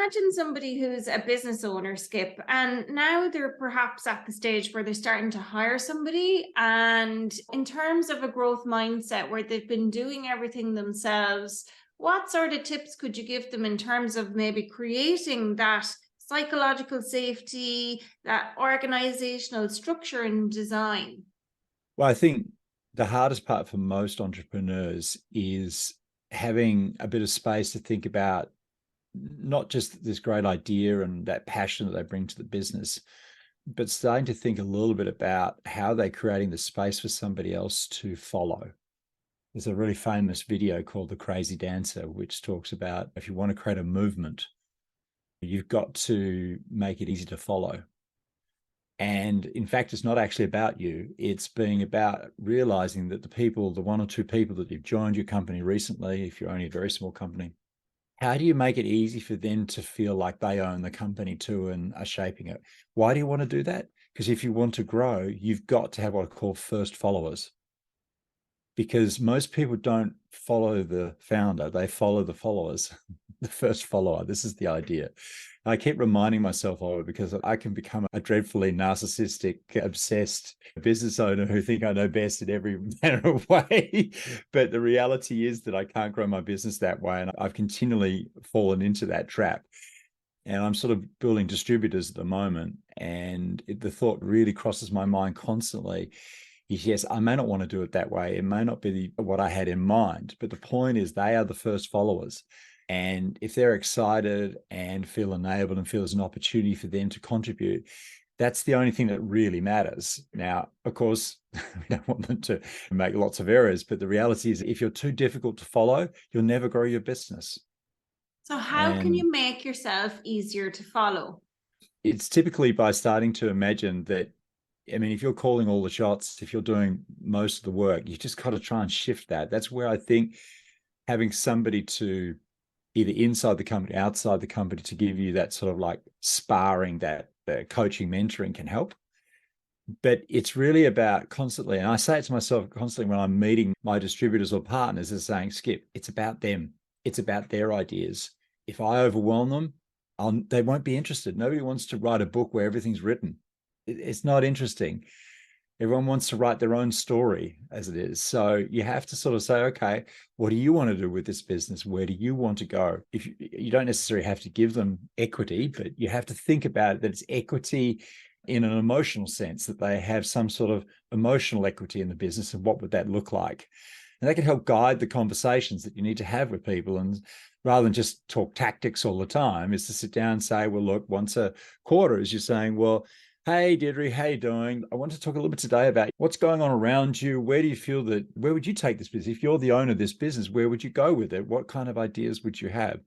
imagine somebody who's a business owner, Skip, and now they're perhaps at the stage where they're starting to hire somebody. And in terms of a growth mindset where they've been doing everything themselves, what sort of tips could you give them in terms of maybe creating that psychological safety, that organizational structure and design? Well, I think the hardest part for most entrepreneurs is having a bit of space to think about not just this great idea and that passion that they bring to the business, but starting to think a little bit about how they're creating the space for somebody else to follow. There's a really famous video called The Crazy Dancer, which talks about if you want to create a movement, you've got to make it easy to follow. And in fact, it's not actually about you. It's being about realizing that the people, the one or two people that you've joined your company recently, if you're only a very small company, how do you make it easy for them to feel like they own the company too and are shaping it? Why do you want to do that? Because if you want to grow, you've got to have what I call first followers. Because most people don't follow the founder, they follow the followers, the first follower. This is the idea. I keep reminding myself of it because I can become a dreadfully narcissistic, obsessed business owner who think I know best in every manner of way. But the reality is that I can't grow my business that way. And I've continually fallen into that trap. And I'm sort of building distributors at the moment. And the thought really crosses my mind constantly is, yes, I may not want to do it that way. It may not be what I had in mind. But the point is they are the first followers. And if they're excited and feel enabled and feel there's an opportunity for them to contribute, that's the only thing that really matters. Now, of course, we don't want them to make lots of errors, but the reality is if you're too difficult to follow, you'll never grow your business. So, how can And you make yourself easier to follow? it's typically by starting to imagine that, I mean, if you're calling all the shots, if you're doing most of the work, you just got to try and shift that. That's where I think having somebody to either inside the company, outside the company, to give you that sort of like sparring, that coaching, mentoring can help. But it's really about constantly, and I say it to myself constantly when I'm meeting my distributors or partners, is saying, Skip, it's about them. It's about their ideas. If I overwhelm them, they won't be interested. Nobody wants to write a book where everything's written. It's not interesting. Everyone wants to write their own story as it is. So you have to sort of say, okay, what do you want to do with this business? Where do you want to go? If you don't necessarily have to give them equity, but you have to think about it, that it's equity in an emotional sense, that they have some sort of emotional equity in the business. And what would that look like? And that can help guide the conversations that you need to have with people. And rather than just talk tactics all the time, is to sit down and say, well, look, once a quarter, as you're saying, well, hey, Deirdre, how you doing? I want to talk a little bit today about what's going on around you. Where do you feel that, where would you take this business? If you're the owner of this business, where would you go with it? What kind of ideas would you have?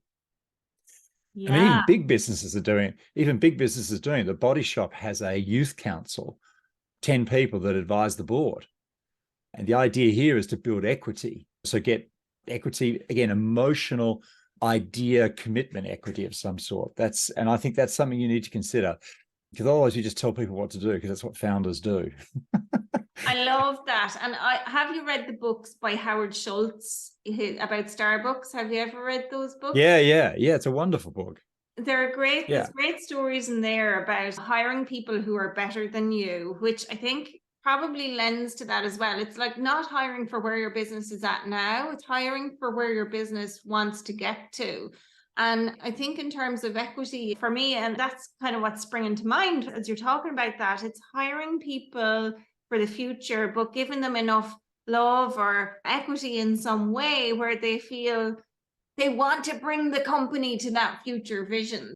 I mean, Yeah. even big businesses are doing it. Even big businesses doing it. The Body Shop has a youth council, 10 people that advise the board. And the idea here is to build equity. So get equity, again, emotional idea, commitment equity of some sort. And I think that's something you need to consider, because otherwise you just tell people what to do, because that's what founders do. I love that. And have you read the books by Howard Schultz about Starbucks? Have you ever read those books? Yeah. It's a wonderful book. They're great. There's Yeah. great stories in there about hiring people who are better than you, which I think probably lends to that as well. It's like not hiring for where your business is at now, it's hiring for where your business wants to get to. And I think in terms of equity for me, and that's kind of what's springing to mind as you're talking about that, it's hiring people for the future, but giving them enough love or equity in some way where they feel they want to bring the company to that future vision.